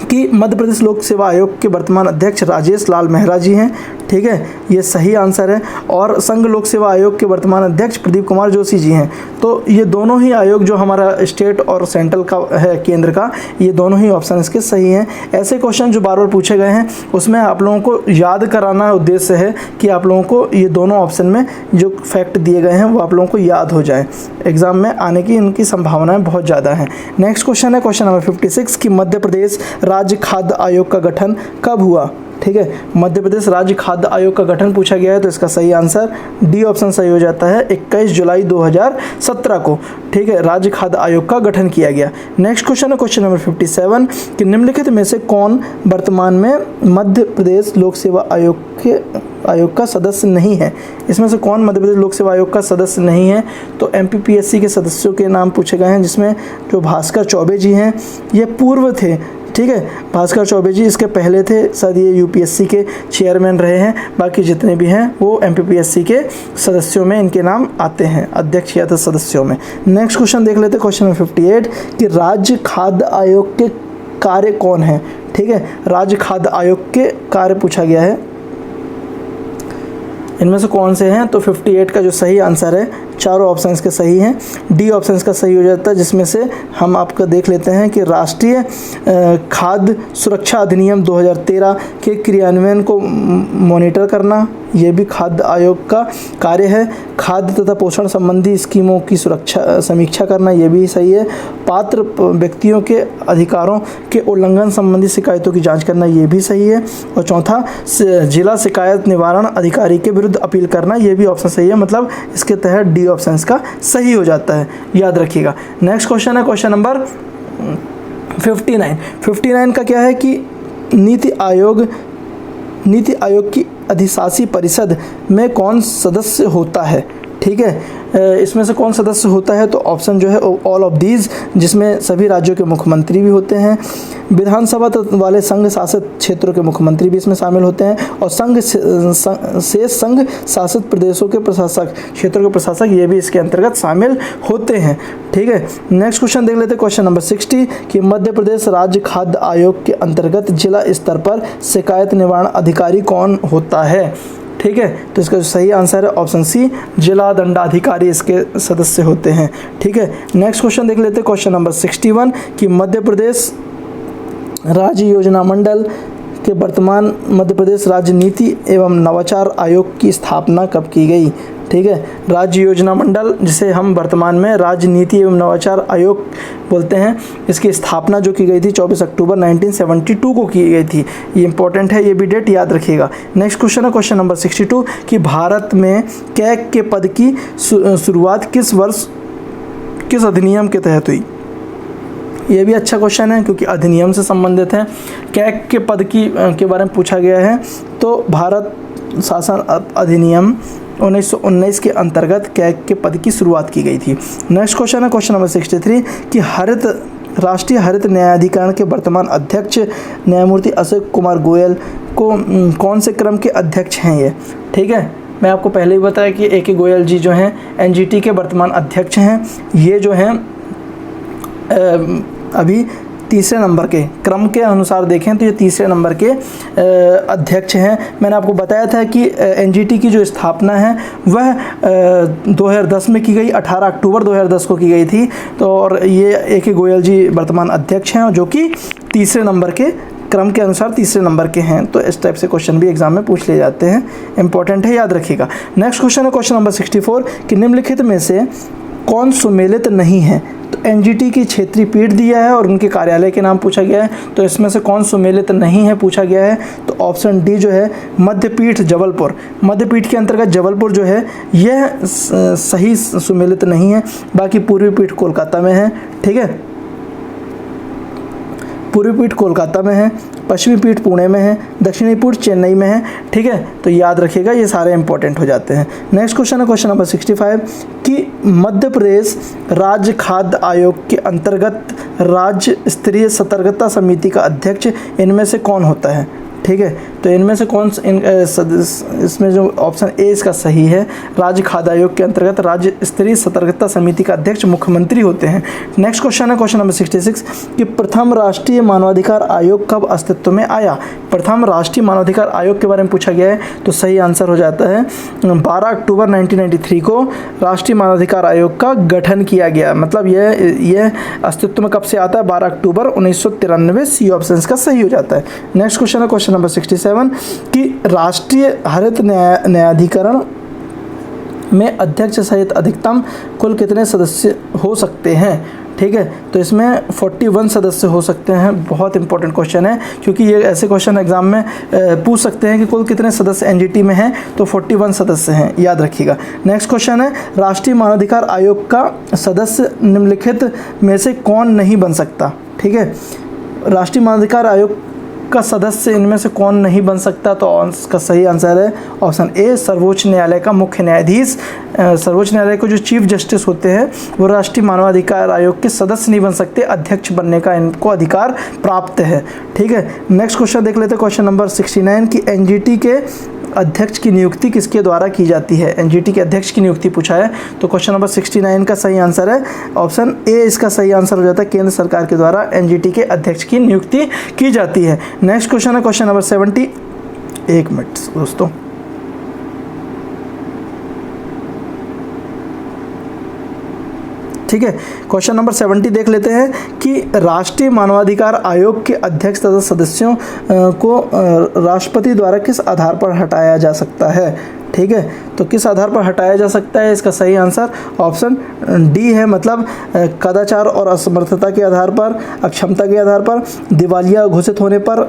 कि मध्य प्रदेश लोक सेवा आयोग के वर्तमान अध्यक्ष राजेश लाल मेहरा जी हैं, ठीक है, ये सही आंसर है। और संघ लोक सेवा आयोग के वर्तमान अध्यक्ष प्रदीप कुमार जोशी जी हैं। तो ये दोनों ही आयोग जो हमारा स्टेट और सेंट्रल का है, केंद्र का, ये दोनों ही ऑप्शन इसके सही हैं। ऐसे क्वेश्चन जो बार बार पूछे गए हैं उसमें आप लोगों को याद कराना उद्देश्य है कि आप लोगों को ये दोनों ऑप्शन में जो फैक्ट दिए गए हैं वो आप लोगों को याद हो जाए, एग्जाम में आने की इनकी संभावनाएं बहुत ज़्यादा हैं। नेक्स्ट क्वेश्चन है क्वेश्चन नंबर 56 कि मध्य प्रदेश राज्य खाद्य आयोग का गठन कब हुआ? ठीक है, मध्य प्रदेश राज्य खाद्य आयोग का गठन पूछा गया है, तो इसका सही आंसर डी ऑप्शन सही हो जाता है 21 जुलाई 2017 को, ठीक है, राज्य खाद्य आयोग का गठन किया गया। नेक्स्ट क्वेश्चन है क्वेश्चन नंबर 57 कि निम्नलिखित में से कौन वर्तमान में मध्य प्रदेश लोक सेवा आयोग का सदस्य नहीं है? इसमें से कौन मध्य प्रदेश लोक सेवा आयोग का सदस्य नहीं है? तो एमपीपीएससी के सदस्यों के नाम पूछे गए हैं, जिसमें जो भास्कर चौबे जी हैं ये पूर्व थे, ठीक है, भास्कर चौबे जी इसके पहले थे, शायद ये यूपीएससी के चेयरमैन रहे हैं। बाकी जितने भी हैं वो एमपीपीएससी के सदस्यों में इनके नाम आते हैं, अध्यक्ष या तो सदस्यों में। नेक्स्ट क्वेश्चन देख लेते हैं क्वेश्चन नंबर 58 कि राज्य खाद्य आयोग के कार्य कौन है? ठीक है, राज्य खाद्य आयोग के कार्य पूछा गया है, इनमें से कौन से हैं? तो 58 का जो सही आंसर है, चारों ऑप्शन के सही हैं, डी ऑप्शन का सही हो जाता है, जिसमें से हम आपका देख लेते हैं कि राष्ट्रीय खाद्य सुरक्षा अधिनियम 2013 के क्रियान्वयन को मॉनिटर करना, ये भी खाद्य आयोग का कार्य है। खाद्य तथा पोषण संबंधी स्कीमों की सुरक्षा समीक्षा करना, ये भी सही है। पात्र व्यक्तियों के अधिकारों के उल्लंघन संबंधी शिकायतों की जांच करना, ये भी सही है। और चौथा, जिला शिकायत निवारण अधिकारी के विरुद्ध अपील करना, ये भी ऑप्शन सही है, मतलब इसके तहत डी ऑप्शन का सही हो जाता है, याद रखिएगा। नेक्स्ट क्वेश्चन है क्वेश्चन नंबर 59 का क्या है कि नीति आयोग की अधिशासी परिषद में कौन सदस्य होता है? ठीक है। इसमें से कौन सदस्य होता है, तो ऑप्शन जो है ऑल ऑफ दीज, जिसमें सभी राज्यों के मुख्यमंत्री भी होते हैं। विधानसभा वाले संघ शासित क्षेत्रों के मुख्यमंत्री भी इसमें शामिल होते हैं, और संघ शासित प्रदेशों के प्रशासक, क्षेत्रों के प्रशासक, ये भी इसके अंतर्गत शामिल होते हैं। ठीक है। नेक्स्ट क्वेश्चन देख लेते हैं, क्वेश्चन नंबर 60 कि मध्य प्रदेश राज्य खाद्य आयोग के अंतर्गत जिला स्तर पर शिकायत निवारण अधिकारी कौन होता है। ठीक है, तो इसका जो सही आंसर है ऑप्शन सी, जिला दंडाधिकारी इसके सदस्य होते हैं। ठीक है। नेक्स्ट क्वेश्चन देख लेते हैं, क्वेश्चन नंबर 61 कि मध्य प्रदेश राज्य योजना मंडल के वर्तमान मध्य प्रदेश राज्य नीति एवं नवाचार आयोग की स्थापना कब की गई। ठीक है। राज्य योजना मंडल, जिसे हम वर्तमान में राज्य नीति एवं नवाचार आयोग बोलते हैं, इसकी स्थापना जो की गई थी 24 अक्टूबर 1972 को की गई थी। ये इंपॉर्टेंट है, ये भी डेट याद रखिएगा। नेक्स्ट क्वेश्चन है क्वेश्चन नंबर 62 कि भारत में कैग के पद की शुरुआत किस वर्ष किस अधिनियम के तहत हुई। ये भी अच्छा क्वेश्चन है क्योंकि अधिनियम से संबंधित है। कैग के पद के बारे में पूछा गया है, तो भारत शासन अधिनियम 1919 के अंतर्गत कैग के पद की शुरुआत की गई थी। नेक्स्ट क्वेश्चन है क्वेश्चन नंबर 63 कि राष्ट्रीय हरित न्यायाधिकरण के वर्तमान अध्यक्ष न्यायमूर्ति अशोक कुमार गोयल को कौन से क्रम के अध्यक्ष हैं ये। ठीक है, मैं आपको पहले ही बताया कि ए के गोयल जी जो हैं एनजीटी के वर्तमान अध्यक्ष हैं। ये जो हैं अभी तीसरे नंबर के क्रम के अनुसार देखें तो ये तीसरे नंबर के अध्यक्ष हैं। मैंने आपको बताया था कि एनजीटी की जो स्थापना है वह 2010 में की गई, 18 अक्टूबर 2010 को की गई थी। तो और ये ए के गोयल जी वर्तमान अध्यक्ष हैं, जो कि तीसरे नंबर के क्रम के अनुसार तीसरे नंबर के हैं। तो इस टाइप से क्वेश्चन भी एग्जाम में पूछ लिए जाते हैं, इंपॉर्टेंट है, याद रखिएगा। नेक्स्ट क्वेश्चन है क्वेश्चन नंबर 64 कि निम्नलिखित में से कौन सुमेलित नहीं है। तो एनजीटी की क्षेत्रीय पीठ दिया है और उनके कार्यालय के नाम पूछा गया है, तो इसमें से कौन सुमेलित नहीं है पूछा गया है। तो ऑप्शन डी जो है मध्यपीठ जबलपुर, मध्यपीठ के अंतर्गत जबलपुर जो है यह सही सुमेलित नहीं है। बाकी पूर्वी पीठ कोलकाता में है। ठीक है, पूर्वी पीठ कोलकाता में है, पश्चिमी पीठ पुणे में है, दक्षिणी पीठ चेन्नई में है। ठीक है, तो याद रखिएगा, ये सारे इंपॉर्टेंट हो जाते हैं। नेक्स्ट क्वेश्चन है क्वेश्चन नंबर 65 कि मध्य प्रदेश राज्य खाद्य आयोग के अंतर्गत राज्य स्तरीय सतर्कता समिति का अध्यक्ष इनमें से कौन होता है। ठीक है, तो इनमें से कौन इसमें जो ऑप्शन ए इसका सही है, राज्य खाद्य आयोग के अंतर्गत राज्य स्तरीय सतर्कता समिति का अध्यक्ष मुख्यमंत्री होते हैं। नेक्स्ट क्वेश्चन है क्वेश्चन नंबर 66 कि प्रथम राष्ट्रीय मानवाधिकार आयोग कब अस्तित्व में आया। प्रथम राष्ट्रीय मानवाधिकार आयोग के बारे में पूछा गया है, तो सही आंसर हो जाता है 12 अक्टूबर 1993 को राष्ट्रीय मानवाधिकार आयोग का गठन किया गया। मतलब यह अस्तित्व में कब से आता है, 12 अक्टूबर 1993। सी ऑप्शन का सही हो जाता है। नेक्स्ट क्वेश्चन है क्वेश्चन नंबर 67 कि राष्ट्रीय हरित न्यायाधिकरण में अध्यक्ष सहित अधिकतम कुल कितने सदस्य हो सकते हैं। ठीक है, तो इसमें 41 सदस्य हो सकते हैं। बहुत इंपॉर्टेंट क्वेश्चन है क्योंकि ये ऐसे क्वेश्चन एग्जाम में पूछ सकते हैं कि कुल कितने सदस्य एनजीटी में हैं, तो 41 सदस्य हैं, याद रखिएगा। नेक्स्ट क्वेश्चन है राष्ट्रीय मानवाधिकार आयोग का सदस्य निम्नलिखित में से कौन नहीं बन सकता। ठीक है, राष्ट्रीय मानवाधिकार आयोग का सदस्य इनमें से कौन नहीं बन सकता, तो इसका सही आंसर है ऑप्शन ए, सर्वोच्च न्यायालय का मुख्य न्यायाधीश। सर्वोच्च न्यायालय को जो चीफ जस्टिस होते हैं वो राष्ट्रीय मानवाधिकार आयोग के सदस्य नहीं बन सकते, अध्यक्ष बनने का इनको अधिकार प्राप्त है। ठीक है, नेक्स्ट क्वेश्चन देख लेते हैं क्वेश्चन नंबर 69 कि एनजीटी के अध्यक्ष की नियुक्ति किसके द्वारा की जाती है। एनजीटी के अध्यक्ष की नियुक्ति पूछा है, तो क्वेश्चन नंबर 69 का सही आंसर है ऑप्शन ए, इसका सही आंसर हो जाता है केंद्र सरकार के द्वारा एनजीटी के अध्यक्ष की नियुक्ति की जाती है। नेक्स्ट क्वेश्चन है क्वेश्चन नंबर 70। एक मिनट दोस्तों, ठीक है, क्वेश्चन नंबर 70 देख लेते हैं कि राष्ट्रीय मानवाधिकार आयोग के अध्यक्ष तथा सदस्यों को राष्ट्रपति द्वारा किस आधार पर हटाया जा सकता है। ठीक है, तो किस आधार पर हटाया जा सकता है, इसका सही आंसर ऑप्शन डी है। मतलब कदाचार और असमर्थता के आधार पर, अक्षमता के आधार पर, दिवालिया घोषित होने पर,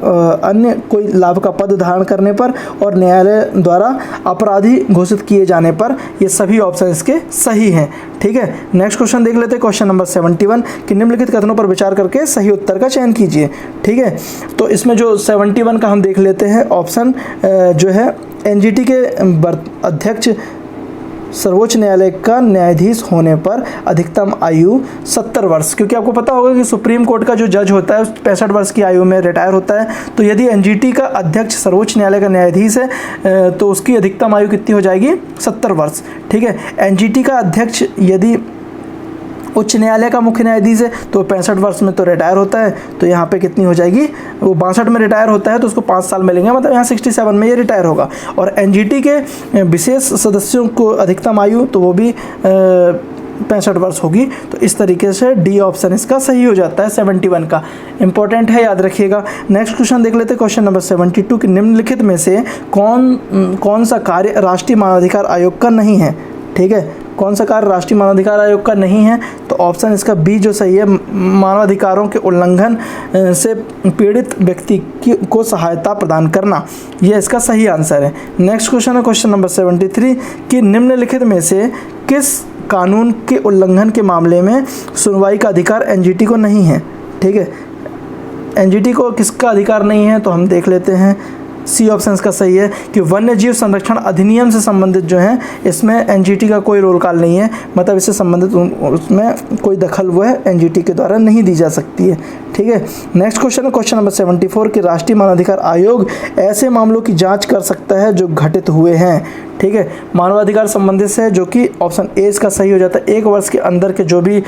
अन्य कोई लाभ का पद धारण करने पर और न्यायालय द्वारा अपराधी घोषित किए जाने पर, ये सभी ऑप्शन इसके सही हैं। ठीक है, नेक्स्ट क्वेश्चन देख लेते हैं क्वेश्चन नंबर 71 कि निम्नलिखित कथनों पर विचार करके सही उत्तर का चयन कीजिए। ठीक है, तो इसमें जो 71 का हम देख लेते हैं ऑप्शन जो है एनजीटी के अध्यक्ष सर्वोच्च न्यायालय का न्यायाधीश होने पर अधिकतम आयु 70 वर्ष, क्योंकि आपको पता होगा कि सुप्रीम कोर्ट का जो जज होता है 65 वर्ष की आयु में रिटायर होता है। तो यदि एनजीटी का अध्यक्ष सर्वोच्च न्यायालय का न्यायाधीश है तो उसकी अधिकतम आयु कितनी हो जाएगी? 70 वर्ष। ठीक है, एनजीटी का अध्यक्ष यदि उच्च न्यायालय का मुख्य न्यायाधीश है तो 65 वर्ष में तो रिटायर होता है, तो यहाँ पे कितनी हो जाएगी? वो 62 में रिटायर होता है तो उसको 5 साल मिलेंगे, मतलब यहाँ 67 में ये रिटायर होगा। और एनजीटी के विशेष सदस्यों को अधिकतम आयु तो वो भी 65 वर्ष होगी। तो इस तरीके से डी ऑप्शन इसका सही हो जाता है 71 का। इंपॉर्टेंट है, याद रखिएगा। नेक्स्ट क्वेश्चन देख लेते हैं, क्वेश्चन नंबर 72 कि निम्नलिखित में से कौन सा कार्य राष्ट्रीय मानवाधिकार आयोग का नहीं है? ठीक है, कौन सा कार्य राष्ट्रीय मानवाधिकार आयोग का नहीं है? तो ऑप्शन इसका बी जो सही है, मानवाधिकारों के उल्लंघन से पीड़ित व्यक्ति को सहायता प्रदान करना, यह इसका सही आंसर है। नेक्स्ट क्वेश्चन है क्वेश्चन नंबर 73 कि निम्नलिखित में से किस कानून के उल्लंघन के मामले में सुनवाई का अधिकार एनजीटी को नहीं है? ठीक है, एनजीटी को किसका अधिकार नहीं है? तो हम देख लेते हैं, सी ऑप्शन का सही है कि वन्य जीव संरक्षण अधिनियम से संबंधित जो है इसमें एनजीटी का कोई रोल कॉल नहीं है, मतलब इससे संबंधित उसमें कोई दखल वो है एनजीटी के द्वारा नहीं दी जा सकती है। ठीक है, नेक्स्ट क्वेश्चन है क्वेश्चन नंबर 74 कि राष्ट्रीय मानवाधिकार आयोग ऐसे मामलों की जांच कर सकता है जो घटित हुए हैं। ठीक है, मानवाधिकार संबंधित से जो कि ऑप्शन ए इसका सही हो जाता है। 1 वर्ष के अंदर के जो भी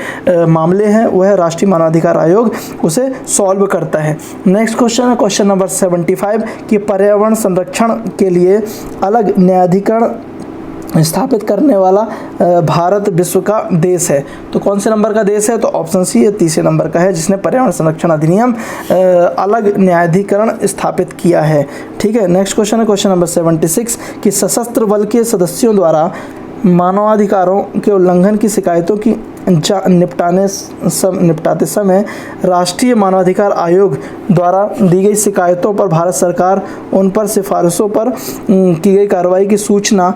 मामले हैं वह राष्ट्रीय मानवाधिकार आयोग उसे सॉल्व करता है। नेक्स्ट क्वेश्चन है क्वेश्चन नंबर 75 कि पर्यावरण संरक्षण के लिए अलग न्यायाधिकरण स्थापित करने वाला भारत विश्व का देश है। तो कौन से नंबर का देश है? तो ऑप्शन सी तीसरे नंबर का है, जिसने पर्यावरण संरक्षण अधिनियम अलग न्यायाधिकरण स्थापित किया है। ठीक है, नेक्स्ट क्वेश्चन है क्वेश्चन नंबर 76 कि सशस्त्र बल के सदस्यों द्वारा मानवाधिकारों के उल्लंघन की शिकायतों की निपटाते समय राष्ट्रीय मानवाधिकार आयोग द्वारा दी गई शिकायतों पर भारत सरकार उन पर सिफारिशों पर की गई कार्रवाई की सूचना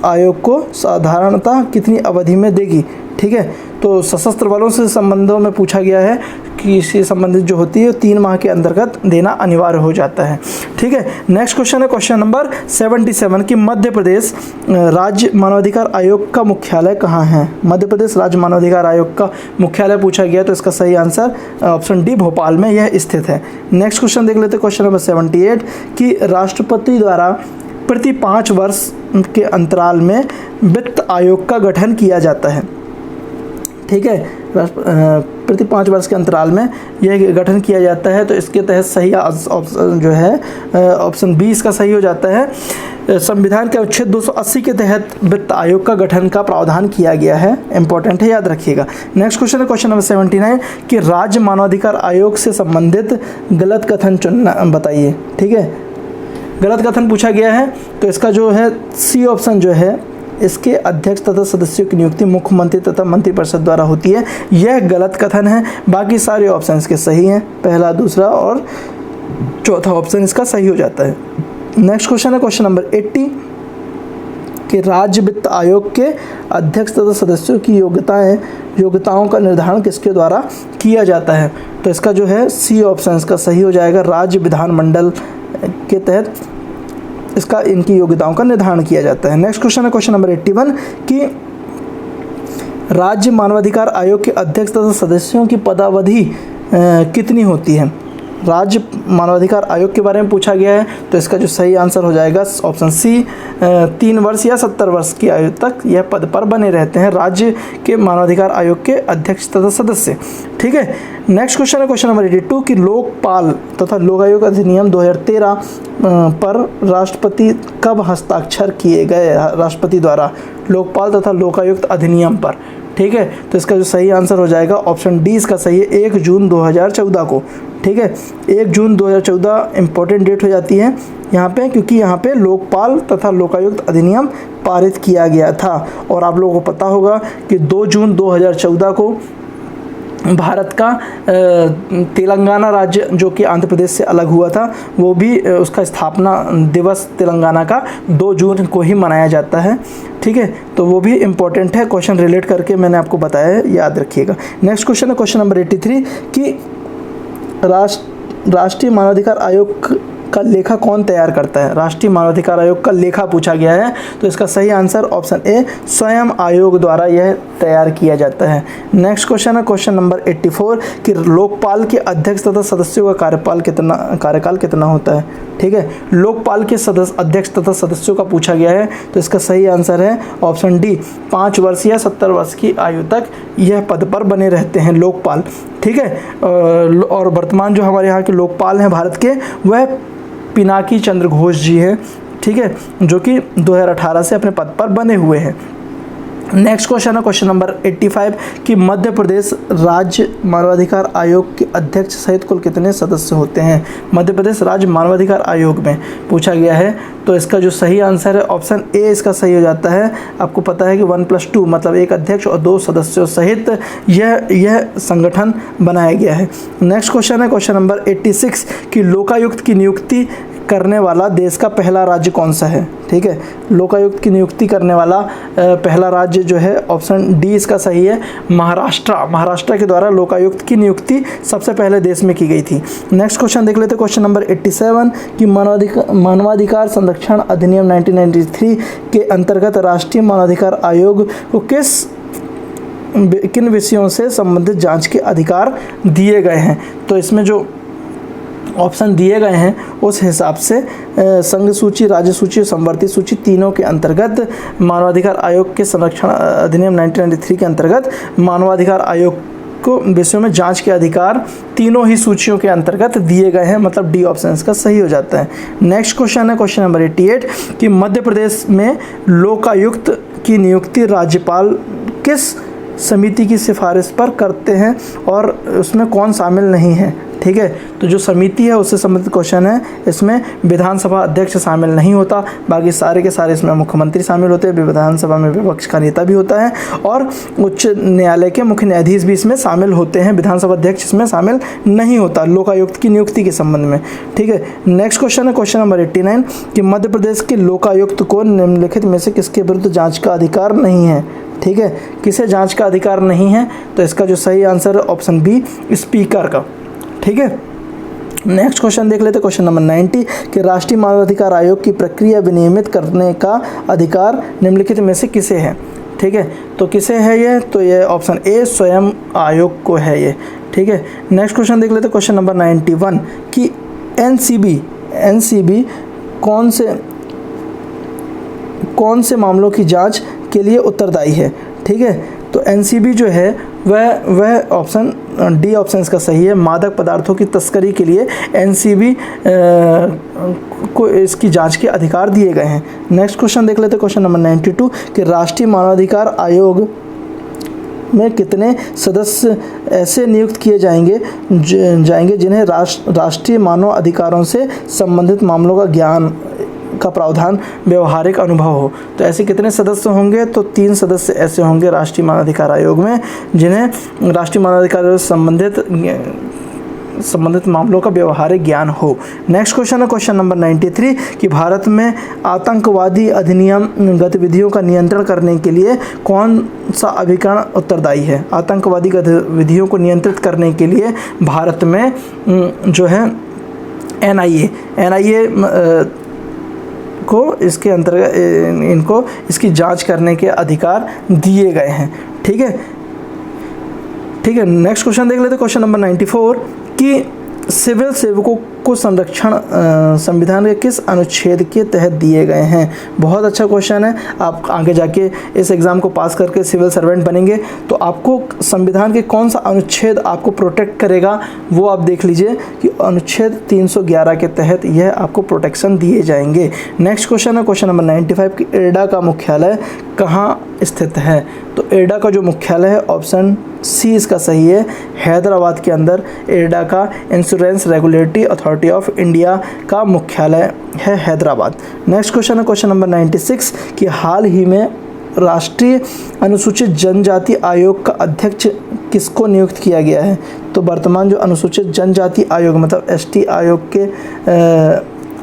आयोग को साधारणतः कितनी अवधि में देगी? ठीक है, तो सशस्त्र बलों से संबंधों में पूछा गया है कि इससे संबंधित जो होती है 3 माह के अंतर्गत देना अनिवार्य हो जाता है। ठीक है, नेक्स्ट क्वेश्चन है क्वेश्चन नंबर 77 कि मध्य प्रदेश राज्य मानवाधिकार आयोग का मुख्यालय कहाँ है? मध्य प्रदेश राज्य मानवाधिकार आयोग का मुख्यालय पूछा गया, तो इसका सही आंसर ऑप्शन डी भोपाल में यह स्थित है। नेक्स्ट क्वेश्चन देख लेते हैं क्वेश्चन नंबर 78 कि राष्ट्रपति द्वारा प्रति 5 वर्ष के अंतराल में वित्त आयोग का गठन किया जाता है। ठीक है, प्रति 5 वर्ष के अंतराल में यह गठन किया जाता है, तो इसके तहत सही ऑप्शन जो है ऑप्शन बी इसका सही हो जाता है। संविधान के अनुच्छेद 280 के तहत वित्त आयोग का गठन का प्रावधान किया गया है। इंपॉर्टेंट है, याद रखिएगा। नेक्स्ट क्वेश्चन है क्वेश्चन नंबर 79 कि राज्य मानवाधिकार आयोग से संबंधित गलत कथन चुनना बताइए। ठीक है, गलत कथन पूछा गया है, तो इसका जो है सी ऑप्शन जो है इसके अध्यक्ष तथा सदस्यों की नियुक्ति मुख्यमंत्री तथा मंत्रिपरिषद द्वारा होती है, यह गलत कथन है। बाकी सारे ऑप्शन इसके सही हैं, पहला, दूसरा और चौथा ऑप्शन इसका सही हो जाता है। नेक्स्ट क्वेश्चन है क्वेश्चन नंबर 80 कि राज्य वित्त आयोग के अध्यक्ष तथा सदस्यों की योग्यताओं का निर्धारण किसके द्वारा किया जाता है? तो इसका जो है सी ऑप्शन इसका सही हो जाएगा, राज्य विधानमंडल के तहत इसका इनकी योग्यताओं का निर्धारण किया जाता है। नेक्स्ट क्वेश्चन है क्वेश्चन नंबर 81 कि राज्य मानवाधिकार आयोग के अध्यक्ष तथा सदस्यों की पदावधि कितनी होती है? राज्य मानवाधिकार आयोग के बारे में पूछा गया है, तो इसका जो सही आंसर हो जाएगा ऑप्शन सी 3 वर्ष या 70 वर्ष की आयु तक यह पद पर बने रहते हैं राज्य के मानवाधिकार आयोग के अध्यक्ष तथा सदस्य। ठीक है, नेक्स्ट क्वेश्चन है क्वेश्चन नंबर 82 कि लोकपाल तथा लोकायुक्त अधिनियम 2013 पर राष्ट्रपति कब हस्ताक्षर किए गए? राष्ट्रपति द्वारा लोकपाल तथा लोकायुक्त अधिनियम पर। ठीक है, तो इसका जो सही आंसर हो जाएगा ऑप्शन डी इसका सही है, 1 जून 2014 को। ठीक है, 1 जून 2014 इंपॉर्टेंट डेट हो जाती है यहाँ पे, क्योंकि यहाँ पे लोकपाल तथा लोकायुक्त अधिनियम पारित किया गया था। और आप लोगों को पता होगा कि 2 जून 2014 को भारत का तेलंगाना राज्य जो कि आंध्र प्रदेश से अलग हुआ था, वो भी उसका स्थापना दिवस तेलंगाना का 2 जून को ही मनाया जाता है। ठीक है, तो वो भी इम्पोर्टेंट है, क्वेश्चन रिलेट करके मैंने आपको बताया है, याद रखिएगा। नेक्स्ट क्वेश्चन है क्वेश्चन नंबर 83 कि राष्ट्रीय मानवाधिकार आयोग का लेखा कौन तैयार करता है? राष्ट्रीय मानवाधिकार आयोग का लेखा पूछा गया है, तो इसका सही आंसर ऑप्शन ए स्वयं आयोग द्वारा यह तैयार किया जाता है। नेक्स्ट क्वेश्चन है क्वेश्चन नंबर 84 कि लोकपाल के अध्यक्ष तथा सदस्यों का कार्यकाल कितना होता है? ठीक है, लोकपाल के अध्यक्ष तथा सदस्यों का पूछा गया है, तो इसका सही आंसर है ऑप्शन डी 5 वर्ष या 70 वर्ष की आयु तक यह पद पर बने रहते हैं लोकपाल। ठीक है, और वर्तमान जो हमारे यहाँ के लोकपाल हैं भारत के, वह पिनाकी चंद्र घोष जी हैं। ठीक है, जो कि 2018 से अपने पद पर बने हुए हैं। नेक्स्ट क्वेश्चन है क्वेश्चन नंबर 85 कि मध्य प्रदेश राज्य मानवाधिकार आयोग के अध्यक्ष सहित कुल कितने सदस्य होते हैं? मध्य प्रदेश राज्य मानवाधिकार आयोग में पूछा गया है, तो इसका जो सही आंसर है ऑप्शन ए इसका सही हो जाता है। आपको पता है कि 1+2 मतलब एक अध्यक्ष और 2 सदस्यों सहित यह संगठन बनाया गया है। नेक्स्ट क्वेश्चन है क्वेश्चन नंबर 86 कि लोकायुक्त की नियुक्ति करने वाला देश का पहला राज्य कौन सा है? ठीक है, लोकायुक्त की नियुक्ति करने वाला पहला राज्य जो है ऑप्शन डी इसका सही है, महाराष्ट्र के द्वारा लोकायुक्त की नियुक्ति सबसे पहले देश में की गई थी। नेक्स्ट क्वेश्चन देख लेते हैं क्वेश्चन नंबर 87 कि मानवाधिकार संरक्षण अधिनियम 1993 के अंतर्गत राष्ट्रीय मानवाधिकार आयोग को किन विषयों से संबंधित जांच के अधिकार दिए गए हैं? तो इसमें जो ऑप्शन दिए गए हैं उस हिसाब से संघ सूची, राज्य सूची और संवर्ती सूची तीनों के अंतर्गत मानवाधिकार आयोग के संरक्षण अधिनियम 1993 के अंतर्गत मानवाधिकार आयोग को विषयों में जांच के अधिकार तीनों ही सूचियों के अंतर्गत दिए गए हैं, मतलब डी ऑप्शन इसका सही हो जाता है। नेक्स्ट क्वेश्चन है क्वेश्चन नंबर 88 कि मध्य प्रदेश में लोकायुक्त की नियुक्ति राज्यपाल किस समिति की सिफारिश पर करते हैं और उसमें कौन शामिल नहीं है? ठीक है, तो जो समिति है उससे संबंधित क्वेश्चन है, इसमें विधानसभा अध्यक्ष शामिल नहीं होता, बाकी सारे के सारे इसमें मुख्यमंत्री शामिल होते हैं, विधानसभा में विपक्ष का नेता भी होता है और उच्च न्यायालय के मुख्य न्यायाधीश भी इसमें शामिल होते हैं। विधानसभा अध्यक्ष इसमें शामिल नहीं होता लोकायुक्त की नियुक्ति के संबंध में। ठीक है, नेक्स्ट क्वेश्चन है क्वेश्चन नंबर 89 कि मध्य प्रदेश के लोकायुक्त को निम्नलिखित में से किसके विरुद्ध जाँच का अधिकार नहीं है? ठीक है, किसे जांच का अधिकार नहीं है? तो इसका जो सही आंसर है ऑप्शन बी स्पीकर का। ठीक है, नेक्स्ट क्वेश्चन देख लेते हैं क्वेश्चन नंबर 90 कि राष्ट्रीय मानवाधिकार आयोग की प्रक्रिया विनियमित करने का अधिकार निम्नलिखित में से किसे है? ठीक है, तो किसे है ये? तो ये ऑप्शन ए स्वयं आयोग को है ये। ठीक है, नेक्स्ट क्वेश्चन देख लेते हैं क्वेश्चन नंबर 91 कि एनसीबी कौन से मामलों की जांच के लिए उत्तरदायी है? ठीक है, तो एनसीबी जो है वह ऑप्शन डी ऑप्शन इसका सही है, मादक पदार्थों की तस्करी के लिए एनसीबी को इसकी जांच के अधिकार दिए गए हैं। नेक्स्ट क्वेश्चन देख लेते हैं क्वेश्चन नंबर 92 कि राष्ट्रीय मानवाधिकार आयोग में कितने सदस्य ऐसे नियुक्त किए जाएंगे जिन्हें राष्ट्रीय मानव अधिकारों से संबंधित मामलों का ज्ञान का प्रावधान व्यवहारिक अनुभव हो? तो ऐसे कितने सदस्य होंगे? तो 3 सदस्य ऐसे होंगे राष्ट्रीय मानवाधिकार आयोग में जिन्हें राष्ट्रीय मानवाधिकार से संबंधित मामलों का व्यवहारिक ज्ञान हो। नेक्स्ट क्वेश्चन है क्वेश्चन नंबर 93 कि भारत में आतंकवादी अधिनियम गतिविधियों का नियंत्रण करने के लिए कौन सा अभिकरण उत्तरदायी है? आतंकवादी गतिविधियों को नियंत्रित करने के लिए भारत में जो है एनआईए को इसके अंतर्गत इनको इसकी जांच करने के अधिकार दिए गए हैं। ठीक है, नेक्स्ट क्वेश्चन देख लेते हैं क्वेश्चन नंबर 94 कि सिविल सेवकों को संरक्षण संविधान के किस अनुच्छेद के तहत दिए गए हैं? बहुत अच्छा क्वेश्चन है। आप आगे जाके इस एग्ज़ाम को पास करके सिविल सर्वेंट बनेंगे तो आपको संविधान के कौन सा अनुच्छेद आपको प्रोटेक्ट करेगा वो आप देख लीजिए कि अनुच्छेद 311 के तहत यह आपको प्रोटेक्शन दिए जाएंगे। नेक्स्ट क्वेश्चन है क्वेश्चन नंबर 95 कि एडा का मुख्यालय कहाँ स्थित है? तो एडा का जो मुख्यालय है ऑप्शन सी इसका सही है, हैदराबाद के अंदर एडा का insurance regulatory authority of India का मुख्यालय है हैदराबाद। नेक्स्ट क्वेश्चन है क्वेश्चन नंबर 96 कि हाल ही में राष्ट्रीय अनुसूचित जनजाति आयोग का अध्यक्ष किसको नियुक्त किया गया है? तो वर्तमान जो अनुसूचित जनजाति आयोग मतलब एसटी आयोग के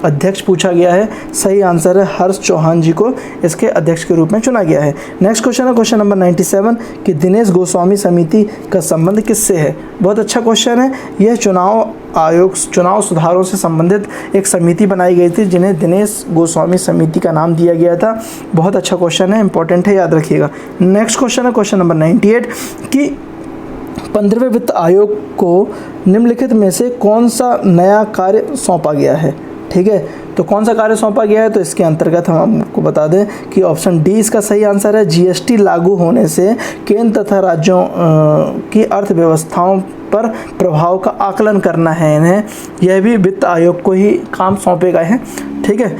अध्यक्ष पूछा गया है, सही आंसर है हर्ष चौहान जी को इसके अध्यक्ष के रूप में चुना गया है। नेक्स्ट क्वेश्चन है क्वेश्चन नंबर 97 कि दिनेश गोस्वामी समिति का संबंध किससे है? बहुत अच्छा क्वेश्चन है। यह चुनाव आयोग चुनाव सुधारों से संबंधित एक समिति बनाई गई थी, जिन्हें दिनेश गोस्वामी समिति का नाम दिया गया था। बहुत अच्छा क्वेश्चन है, इंपॉर्टेंट है, याद रखिएगा। नेक्स्ट क्वेश्चन है क्वेश्चन नंबर 98 कि 15वें वित्त आयोग को निम्नलिखित में से कौन सा नया कार्य सौंपा गया है। ठीक है, तो कौन सा कार्य सौंपा गया है, तो इसके अंतर्गत हम आपको बता दें कि ऑप्शन डी इसका सही आंसर है। जीएसटी लागू होने से केंद्र तथा राज्यों की अर्थव्यवस्थाओं पर प्रभाव का आकलन करना है इन्हें। यह भी वित्त आयोग को ही काम सौंपे गए हैं। ठीक है,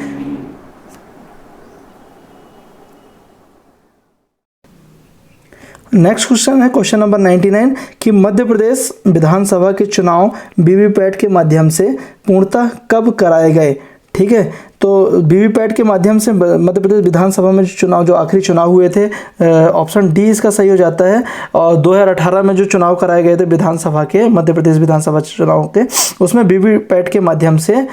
नेक्स्ट क्वेश्चन है क्वेश्चन नंबर 99 कि मध्य प्रदेश विधानसभा के चुनाव वीवीपैट के माध्यम से पूर्णतः कब कराए गए। ठीक है, तो वीवीपैट के माध्यम से मध्य प्रदेश विधानसभा में चुनाव, जो आखिरी चुनाव हुए थे, ऑप्शन डी इसका सही हो जाता है। और 2018 में जो चुनाव कराए गए थे विधानसभा के, मध्य प्रदेश विधानसभा चुनाव के, उसमें वीवीपैट के माध्यम से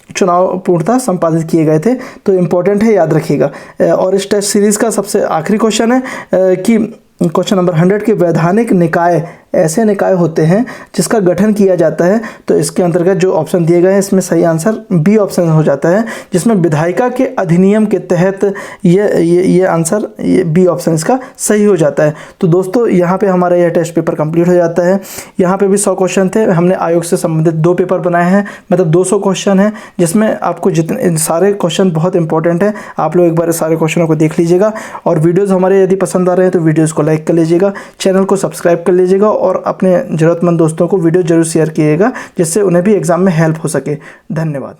चुनाव पूर्णतः संपादित किए गए थे। तो इम्पोर्टेंट है, याद रखिएगा। और इस टेस्ट सीरीज़ का सबसे आखिरी क्वेश्चन है कि क्वेश्चन नंबर 100 के वैधानिक निकाय ऐसे निकाय होते हैं जिसका गठन किया जाता है। तो इसके अंतर्गत जो ऑप्शन दिए गए हैं, इसमें सही आंसर बी ऑप्शन हो जाता है, जिसमें विधायिका के अधिनियम के तहत ये आंसर, ये बी ऑप्शन इसका सही हो जाता है। तो दोस्तों, यहाँ पे हमारा यह टेस्ट पेपर कंप्लीट हो जाता है। यहाँ पे भी 100 क्वेश्चन थे। हमने आयोग से संबंधित 2 पेपर बनाए हैं, मतलब 200 क्वेश्चन हैं, जिसमें आपको जितने सारे क्वेश्चन बहुत इंपॉर्टेंट है। आप लोग एक बार सारे क्वेश्चनों को देख लीजिएगा। और वीडियोज़ हमारे यदि पसंद आ रहे हैं तो वीडियोज़ को लाइक कर लीजिएगा, चैनल को सब्सक्राइब कर लीजिएगा और अपने ज़रूरतमंद दोस्तों को वीडियो जरूर शेयर कीजिएगा, जिससे उन्हें भी एग्ज़ाम में हेल्प हो सके। धन्यवाद।